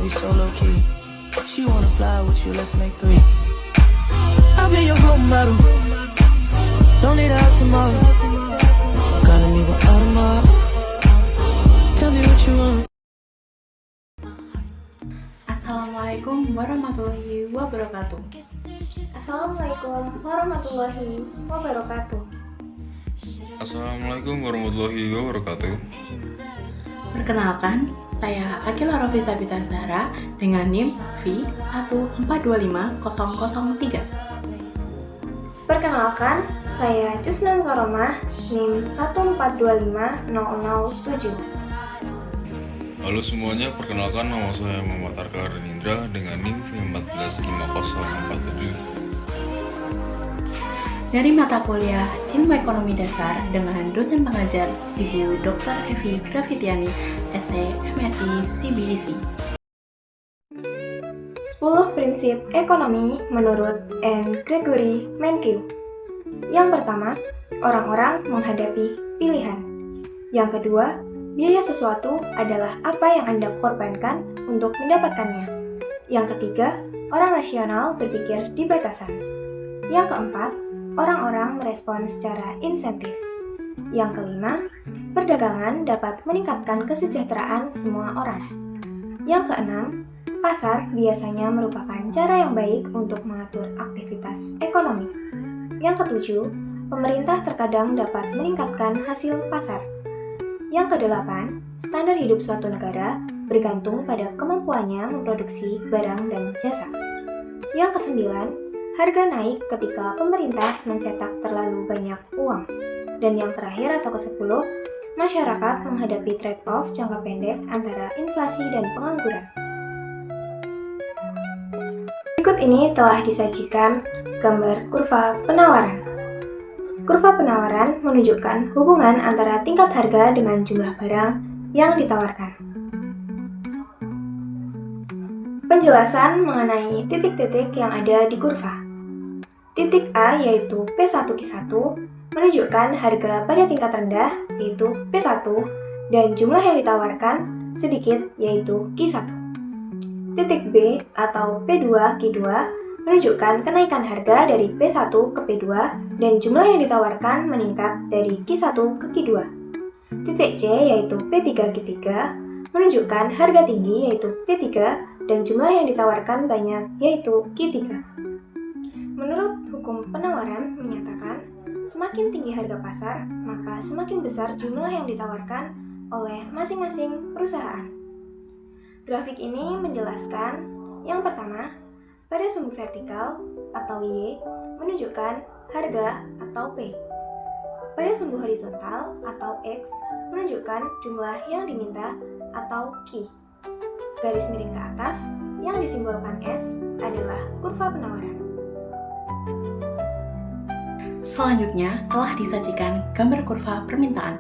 we so low key. She wanna fly with you, let's make three. I'll be your role model. Don't need out tomorrow. Gotta leave it out tomorrow. Tell me what you want. Assalamualaikum warahmatullahi wabarakatuh. Assalamualaikum warahmatullahi wabarakatuh. Assalamualaikum warahmatullahi wabarakatuh. Perkenalkan, saya Akila Rofisa Bita Zahra dengan NIM V1425003. Perkenalkan, saya Jusnan Karomah, NIM 1425007. Halo semuanya, perkenalkan nama saya Muhammad Arka Renindra dengan NIM V1455047. Dari mata kuliah Ilmu Ekonomi Dasar dengan dosen pengajar Ibu Dr. Evi Grafitiani, SE, MSI, CBEC. 10 prinsip ekonomi menurut N. Gregory Mankiw. Yang pertama, orang-orang menghadapi pilihan. Yang kedua, biaya sesuatu adalah apa yang Anda korbankan untuk mendapatkannya. Yang ketiga, orang rasional berpikir di batasan. Yang keempat, orang-orang merespon secara insentif. Yang kelima, perdagangan dapat meningkatkan kesejahteraan semua orang. Yang keenam, pasar biasanya merupakan cara yang baik untuk mengatur aktivitas ekonomi. Yang ketujuh, pemerintah terkadang dapat meningkatkan hasil pasar. Yang kedelapan, standar hidup suatu negara bergantung pada kemampuannya memproduksi barang dan jasa. Yang kesembilan, harga naik ketika pemerintah mencetak terlalu banyak uang. Dan yang terakhir atau ke-10, masyarakat menghadapi trade-off jangka pendek antara inflasi dan pengangguran. Berikut ini telah disajikan gambar kurva penawaran. Kurva penawaran menunjukkan hubungan antara tingkat harga dengan jumlah barang yang ditawarkan. Penjelasan mengenai titik-titik yang ada di kurva. Titik A yaitu P1Q1 menunjukkan harga pada tingkat rendah yaitu P1 dan jumlah yang ditawarkan sedikit yaitu Q1. Titik B atau P2Q2 menunjukkan kenaikan harga dari P1 ke P2 dan jumlah yang ditawarkan meningkat dari Q1 ke Q2. Titik C yaitu P3Q3 menunjukkan harga tinggi yaitu P3 dan jumlah yang ditawarkan banyak yaitu Q3. Menurut hukum penawaran menyatakan, semakin tinggi harga pasar, maka semakin besar jumlah yang ditawarkan oleh masing-masing perusahaan. Grafik ini menjelaskan, yang pertama, pada sumbu vertikal atau Y menunjukkan harga atau P. Pada sumbu horizontal atau X menunjukkan jumlah yang diminta atau Q. Garis miring ke atas yang disimbolkan S adalah kurva penawaran. Selanjutnya telah disajikan gambar kurva permintaan.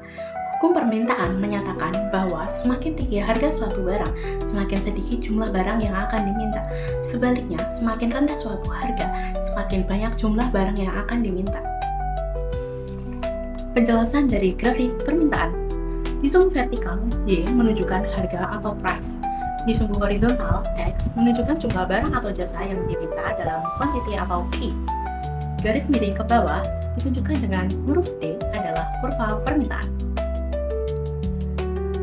Hukum permintaan menyatakan bahwa semakin tinggi harga suatu barang, semakin sedikit jumlah barang yang akan diminta. Sebaliknya, semakin rendah suatu harga, semakin banyak jumlah barang yang akan diminta. Penjelasan dari grafik permintaan. Di sumbu vertikal, Y menunjukkan harga atau price. Di sumbu horizontal, X menunjukkan jumlah barang atau jasa yang diminta dalam quantity atau Q. Garis miring ke bawah ditunjukkan dengan huruf D adalah kurva permintaan.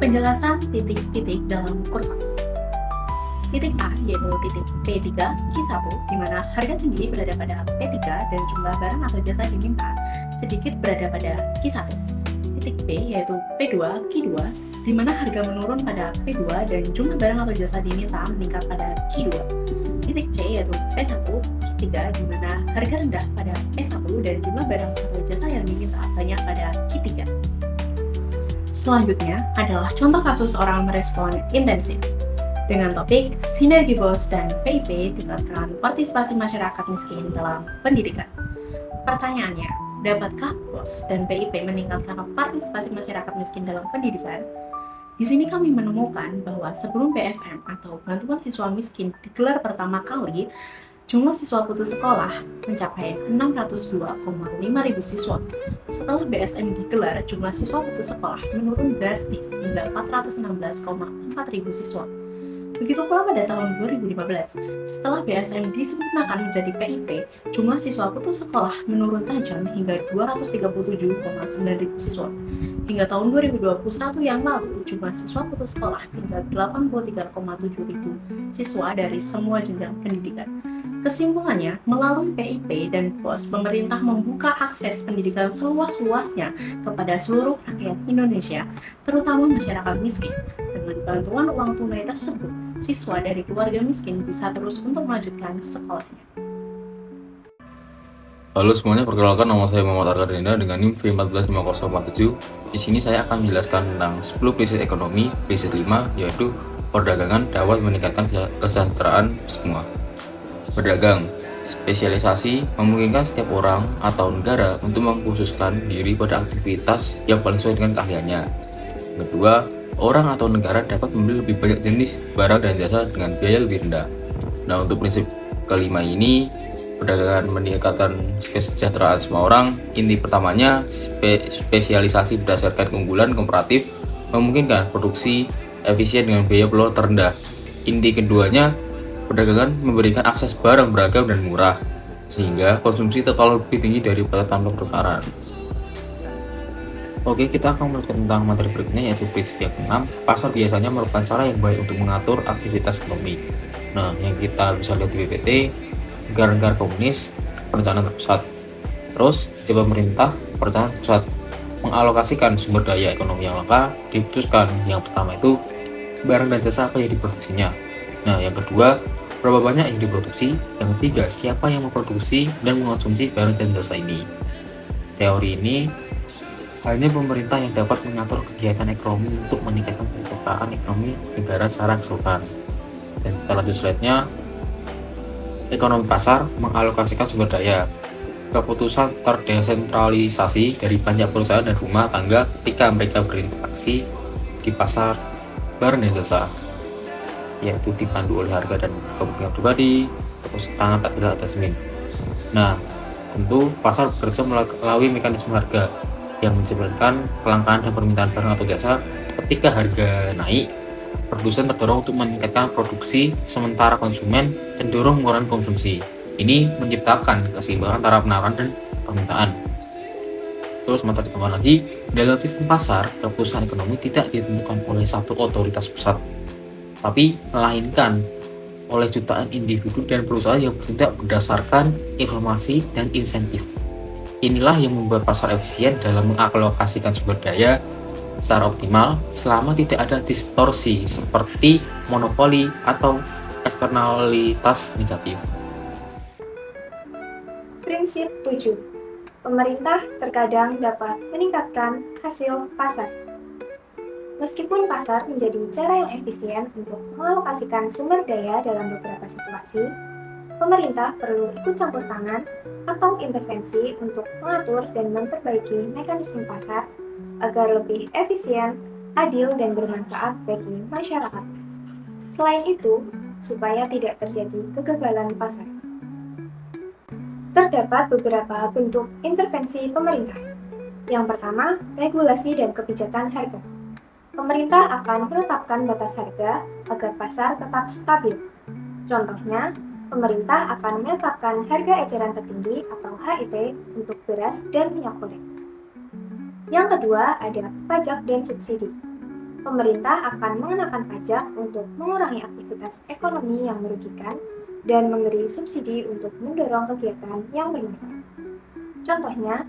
Penjelasan titik-titik dalam kurva. Titik A yaitu titik P3Q1 di mana harga tinggi berada pada P3 dan jumlah barang atau jasa diminta sedikit berada pada Q1. Titik B yaitu P2Q2 di mana harga menurun pada P2 dan jumlah barang atau jasa diminta meningkat pada Q2. Titik C yaitu P1Q3 di mana harga rendah pada P1 dan jumlah barang atau jasa yang diminta banyak pada Q3. Selanjutnya adalah contoh kasus orang merespon intensif dengan topik sinergi BOS dan PIP tingkatkan partisipasi masyarakat miskin dalam pendidikan. Pertanyaannya, dapatkah BOS dan PIP meningkatkan partisipasi masyarakat miskin dalam pendidikan? Di sini kami menemukan bahwa sebelum BSM atau Bantuan Siswa Miskin digelar pertama kali, jumlah siswa putus sekolah mencapai 602,5 ribu siswa. Setelah BSM digelar, jumlah siswa putus sekolah menurun drastis hingga 416,4 ribu siswa. Begitu pula pada tahun 2015, setelah BSM disempurnakan menjadi PIP, jumlah siswa putus sekolah menurun tajam hingga 237,9 ribu siswa. Hingga tahun 2021 yang lalu, jumlah siswa putus sekolah tinggal 83,7 ribu siswa dari semua jenjang pendidikan. Kesimpulannya, melalui PIP dan POS, pemerintah membuka akses pendidikan seluas-luasnya kepada seluruh rakyat Indonesia, terutama masyarakat miskin. Dengan bantuan uang tunai tersebut, siswa dari keluarga miskin bisa terus untuk melanjutkan sekolahnya. Halo semuanya, perkenalkan nama saya Muhammad Arka Dinda dengan NIM V145047. Di sini saya akan menjelaskan tentang 10 prinsip ekonomi, prinsip 5, yaitu perdagangan dapat meningkatkan kesejahteraan semua. Berdagang, spesialisasi memungkinkan setiap orang atau negara untuk mengkhususkan diri pada aktivitas yang paling sesuai dengan keahliannya. Kedua, orang atau negara dapat membeli lebih banyak jenis barang dan jasa dengan biaya lebih rendah. Nah, untuk prinsip kelima ini, perdagangan meningkatkan kesejahteraan semua orang. Inti pertamanya, spesialisasi berdasarkan keunggulan komparatif memungkinkan produksi efisien dengan biaya peluang terendah. Inti keduanya, perdagangan memberikan akses barang beragam dan murah, sehingga konsumsi total lebih tinggi daripada tanpa pertukaran. Oke, kita akan melihat tentang materi berikutnya, yaitu prinsip yang ke-6. Pasar biasanya merupakan cara yang baik untuk mengatur aktivitas ekonomi. Nah, yang kita bisa lihat di PPT, negara-negara komunis, perencanaan terpusat. Terus, coba pemerintah, perencanaan pusat, mengalokasikan sumber daya ekonomi yang langka, diputuskan. Yang pertama itu, barang dan jasa apa yang diproduksinya. Nah, yang kedua, berapa banyak yang diproduksi. Yang ketiga, siapa yang memproduksi dan mengonsumsi barang dan jasa ini. Teori ini hanya pemerintah yang dapat mengatur kegiatan ekonomi untuk meningkatkan kesejahteraan ekonomi negara secara keseluruhan. Dan kita lanjut slide-nya. Ekonomi pasar mengalokasikan sumber daya. Keputusan terdesentralisasi dari banyak perusahaan dan rumah tangga ketika mereka berinteraksi di pasar barang dan jasa, yaitu dipandu oleh harga dan kepentingan pribadi, terus tangan tak gerak atas min. Nah, tentu pasar bekerja melalui mekanisme harga yang mencerminkan kelangkaan dan permintaan barang atau jasa. Ketika harga naik, produsen terdorong untuk meningkatkan produksi, sementara konsumen cenderung mengurangi konsumsi. Ini menciptakan keseimbangan antara penawaran dan permintaan. Terus materi tambahan lagi, dalam sistem pasar, keputusan ekonomi tidak ditentukan oleh satu otoritas pusat, tapi melainkan oleh jutaan individu dan perusahaan yang bertindak berdasarkan informasi dan insentif. Inilah yang membuat pasar efisien dalam mengalokasikan sumber daya secara optimal selama tidak ada distorsi seperti monopoli atau eksternalitas negatif. Prinsip 7. Pemerintah terkadang dapat meningkatkan hasil pasar. Meskipun pasar menjadi cara yang efisien untuk mengalokasikan sumber daya dalam beberapa situasi, pemerintah perlu ikut campur tangan atau intervensi untuk mengatur dan memperbaiki mekanisme pasar agar lebih efisien, adil, dan bermanfaat bagi masyarakat. Selain itu, supaya tidak terjadi kegagalan pasar, terdapat beberapa bentuk intervensi pemerintah. Yang pertama, regulasi dan kebijakan harga. Pemerintah akan menetapkan batas harga agar pasar tetap stabil. Contohnya, pemerintah akan menetapkan harga eceran tertinggi atau HET untuk beras dan minyak goreng. Yang kedua, ada pajak dan subsidi. Pemerintah akan mengenakan pajak untuk mengurangi aktivitas ekonomi yang merugikan dan memberi subsidi untuk mendorong kegiatan yang bermanfaat. Contohnya,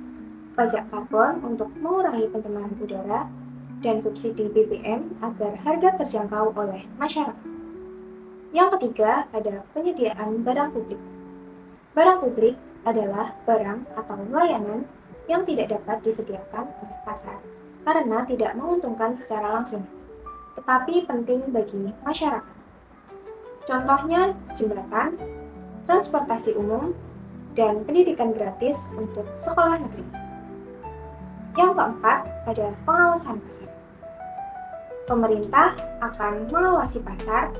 pajak karbon untuk mengurangi pencemaran udara dan subsidi BBM agar harga terjangkau oleh masyarakat. Yang ketiga, ada penyediaan barang publik. Barang publik adalah barang atau layanan yang tidak dapat disediakan oleh pasar karena tidak menguntungkan secara langsung, tetapi penting bagi masyarakat. Contohnya jembatan, transportasi umum, dan pendidikan gratis untuk sekolah negeri. Yang keempat, ada pengawasan pasar. Pemerintah akan mengawasi pasar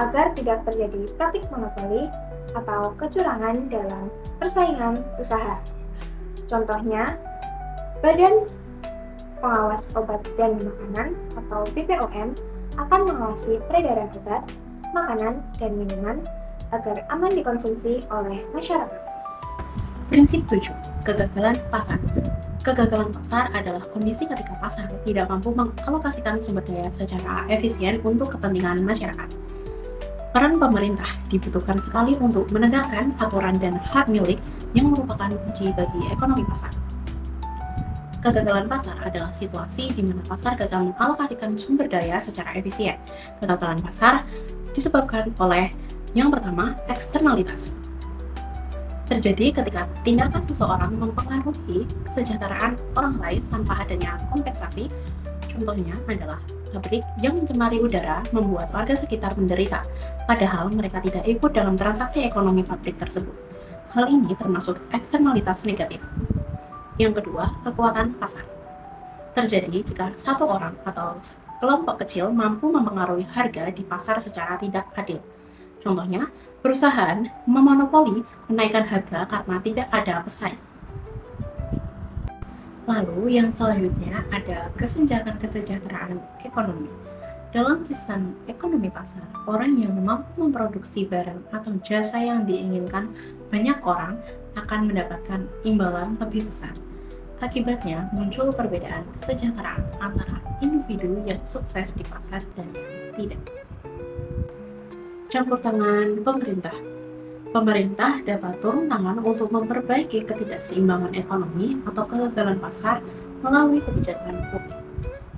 agar tidak terjadi praktik monopoli atau kecurangan dalam persaingan usaha. Contohnya, Badan Pengawas Obat dan Makanan atau BPOM akan mengawasi peredaran obat, makanan dan minuman agar aman dikonsumsi oleh masyarakat. Prinsip 7. Kegagalan pasar. Kegagalan pasar adalah kondisi ketika pasar tidak mampu mengalokasikan sumber daya secara efisien untuk kepentingan masyarakat. Peran pemerintah dibutuhkan sekali untuk menegakkan aturan dan hak milik yang merupakan kunci bagi ekonomi pasar. Kegagalan pasar adalah situasi di mana pasar gagal mengalokasikan sumber daya secara efisien. Kegagalan pasar disebabkan oleh yang pertama, eksternalitas. Terjadi ketika tindakan seseorang mempengaruhi kesejahteraan orang lain tanpa adanya kompensasi. Contohnya adalah pabrik yang mencemari udara membuat warga sekitar menderita, padahal mereka tidak ikut dalam transaksi ekonomi pabrik tersebut. Hal ini termasuk eksternalitas negatif. Yang kedua, kekuatan pasar. Terjadi jika satu orang atau kelompok kecil mampu mempengaruhi harga di pasar secara tidak adil. Contohnya, perusahaan memonopoli menaikkan harga karena tidak ada pesaing. Lalu yang selanjutnya ada kesenjangan kesejahteraan ekonomi. Dalam sistem ekonomi pasar, orang yang mampu memproduksi barang atau jasa yang diinginkan banyak orang akan mendapatkan imbalan lebih besar. Akibatnya muncul perbedaan kesejahteraan antara individu yang sukses di pasar dan yang tidak. Campur tangan pemerintah. Pemerintah dapat turun tangan untuk memperbaiki ketidakseimbangan ekonomi atau kegagalan pasar melalui kebijakan publik.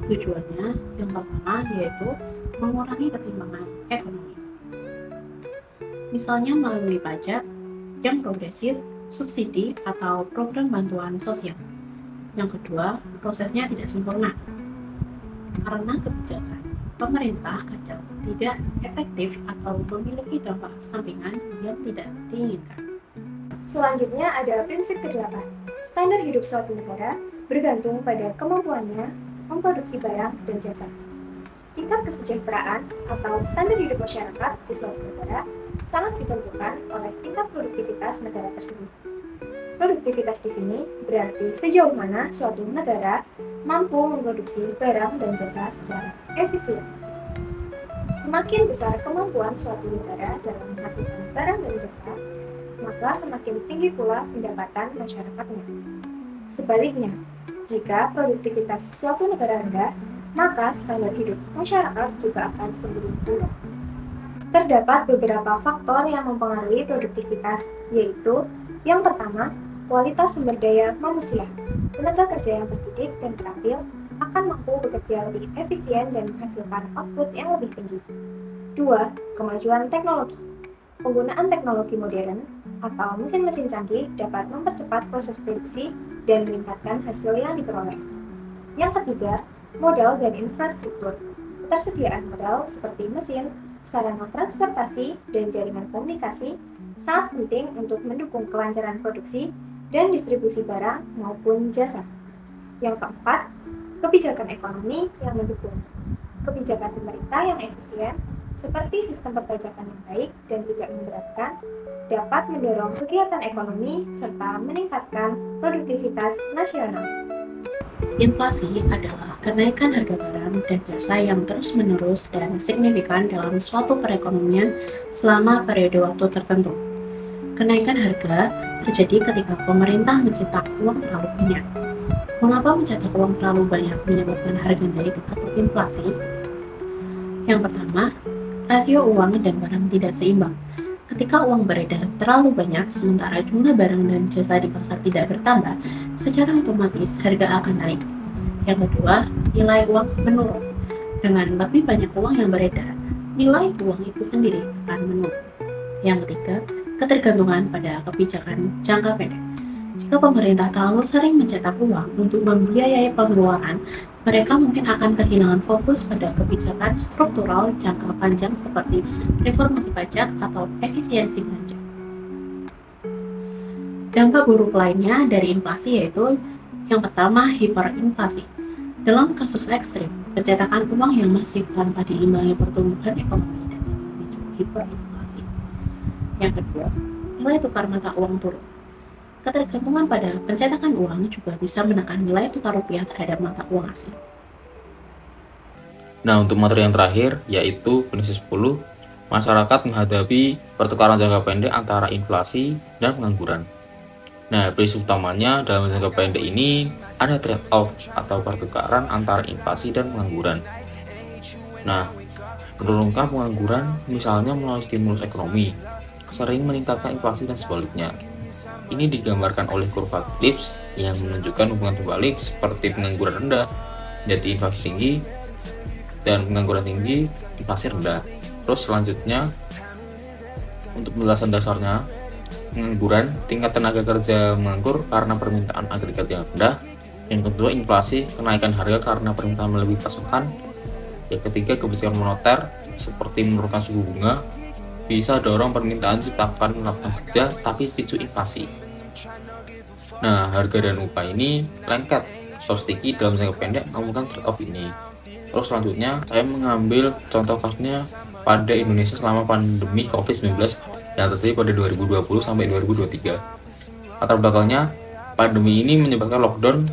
Tujuannya yang pertama yaitu mengurangi ketimpangan ekonomi. Misalnya melalui pajak yang progresif, subsidi, atau program bantuan sosial. Yang kedua, prosesnya tidak sempurna. Karena kebijakan pemerintah kadang tidak efektif atau memiliki dampak sampingan yang tidak diinginkan. Selanjutnya ada prinsip ke-8. Standar hidup suatu negara bergantung pada kemampuannya memproduksi barang dan jasa. Tingkat kesejahteraan atau standar hidup masyarakat di suatu negara sangat ditentukan oleh tingkat produktivitas negara tersebut. Produktivitas di sini berarti sejauh mana suatu negara mampu memproduksi barang dan jasa secara efisien. Semakin besar kemampuan suatu negara dalam menghasilkan barang dan jasa, maka semakin tinggi pula pendapatan masyarakatnya. Sebaliknya, jika produktivitas suatu negara rendah, maka standar hidup masyarakat juga akan cenderung turun. Terdapat beberapa faktor yang mempengaruhi produktivitas, yaitu yang pertama, kualitas sumber daya manusia. Tenaga kerja yang terdidik dan terampil akan mampu bekerja lebih efisien dan menghasilkan output yang lebih tinggi. 2. Kemajuan teknologi. Penggunaan teknologi modern atau mesin-mesin canggih dapat mempercepat proses produksi dan meningkatkan hasil yang diperoleh. Yang ketiga, modal dan infrastruktur. Ketersediaan modal seperti mesin, sarana transportasi, dan jaringan komunikasi sangat penting untuk mendukung kelancaran produksi dan distribusi barang maupun jasa. Yang keempat, kebijakan ekonomi yang mendukung. Kebijakan pemerintah yang efisien, seperti sistem perpajakan yang baik dan tidak memberatkan, dapat mendorong kegiatan ekonomi serta meningkatkan produktivitas nasional. Inflasi adalah kenaikan harga barang dan jasa yang terus-menerus dan signifikan dalam suatu perekonomian selama periode waktu tertentu. Kenaikan harga terjadi ketika pemerintah mencetak uang terlalu banyak. Mengapa mencetak uang terlalu banyak menyebabkan harga naik atau inflasi? Yang pertama, rasio uang dan barang tidak seimbang. Ketika uang beredar terlalu banyak sementara jumlah barang dan jasa di pasar tidak bertambah, secara otomatis harga akan naik. Yang kedua, nilai uang menurun. Dengan lebih banyak uang yang beredar, nilai uang itu sendiri akan menurun. Yang ketiga, ketergantungan pada kebijakan jangka pendek. Jika pemerintah terlalu sering mencetak uang untuk membiayai pengeluaran, mereka mungkin akan kehilangan fokus pada kebijakan struktural jangka panjang seperti reformasi pajak atau efisiensi belanja. Dampak buruk lainnya dari inflasi yaitu yang pertama, hiperinflasi. Dalam kasus ekstrim, pencetakan uang yang masif tanpa diimbangi pertumbuhan ekonomi dapat memicu hiperinflasi. Yang kedua, nilai tukar mata uang turun. Ketergantungan pada pencetakan uang juga bisa menekan nilai tukar rupiah terhadap mata uang asing. Nah, untuk materi yang terakhir yaitu prinsip 10, masyarakat menghadapi pertukaran jangka pendek antara inflasi dan pengangguran. Nah, prinsip utamanya dalam jangka pendek ini ada trade-off atau pertukaran antara inflasi dan pengangguran. Nah, menurunkan pengangguran misalnya melalui stimulus ekonomi, sering meningkatkan inflasi dan sebaliknya. Ini digambarkan oleh kurva Phillips yang menunjukkan hubungan terbalik seperti pengangguran rendah, jadi inflasi tinggi, dan pengangguran tinggi, inflasi rendah. Terus selanjutnya, untuk penjelasan dasarnya, pengangguran, tingkat tenaga kerja menganggur karena permintaan agregat yang rendah. Yang kedua, inflasi, kenaikan harga karena permintaan melebihi pasokan. Yang ketiga, kebijakan moneter seperti menurunkan suku bunga bisa dorong permintaan ciptakan lapangan kerja tapi picu inflasi. Nah, harga dan upah ini lengket atau sticky dalam jangka pendek menggunakan trade-off ini. Terus selanjutnya, saya mengambil contoh kasusnya pada Indonesia selama pandemi COVID-19 yang terjadi pada 2020 sampai 2023. Latar belakangnya, pandemi ini menyebabkan lockdown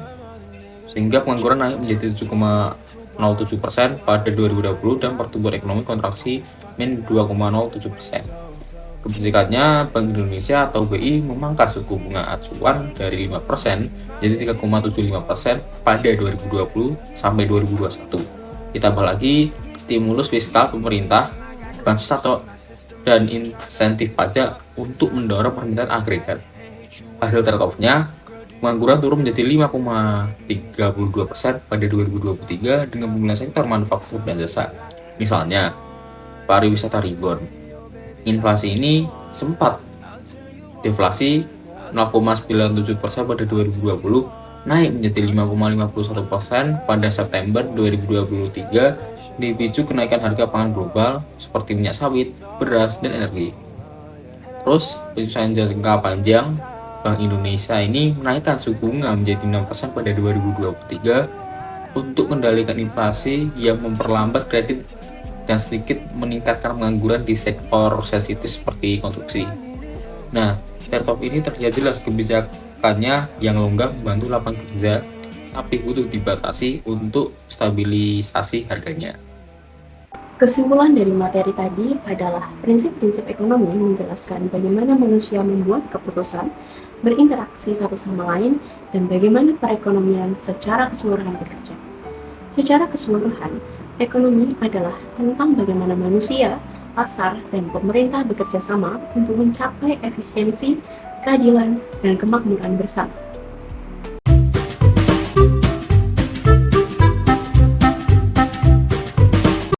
sehingga pengangguran naik menjadi 7,07% pada 2020 dan pertumbuhan ekonomi kontraksi min 2,07%. Kebijakannya, Bank Indonesia atau BI memangkas suku bunga acuan dari 5% jadi 3,75% pada 2020 sampai 2021. Ditambah lagi stimulus fiskal pemerintah, bansos dan insentif pajak untuk mendorong permintaan agregat. Hasil trade-off-nya, pengangguran turun menjadi 5,32% pada 2023 dengan pemulihan sektor manufaktur dan jasa. Misalnya, pariwisata rebound. Inflasi ini sempat deflasi 0,97% pada 2020, naik menjadi 5,51% pada September 2023 dipicu kenaikan harga pangan global seperti minyak sawit, beras, dan energi. Terus, penyusunan jangka panjang, Bank Indonesia ini menaikkan suku bunga menjadi 6% pada 2023 untuk mengendalikan inflasi yang memperlambat kredit dan sedikit meningkatkan pengangguran di sektor sensitif seperti konstruksi. Nah, trade-off ini terjadi jelas kebijakannya yang longgar membantu lapangan kerja, tapi butuh dibatasi untuk stabilisasi harganya. Kesimpulan dari materi tadi adalah prinsip-prinsip ekonomi menjelaskan bagaimana manusia membuat keputusan, berinteraksi satu sama lain, dan bagaimana perekonomian secara keseluruhan bekerja. Secara keseluruhan, ekonomi adalah tentang bagaimana manusia, pasar, dan pemerintah bekerja sama untuk mencapai efisiensi, keadilan, dan kemakmuran bersama.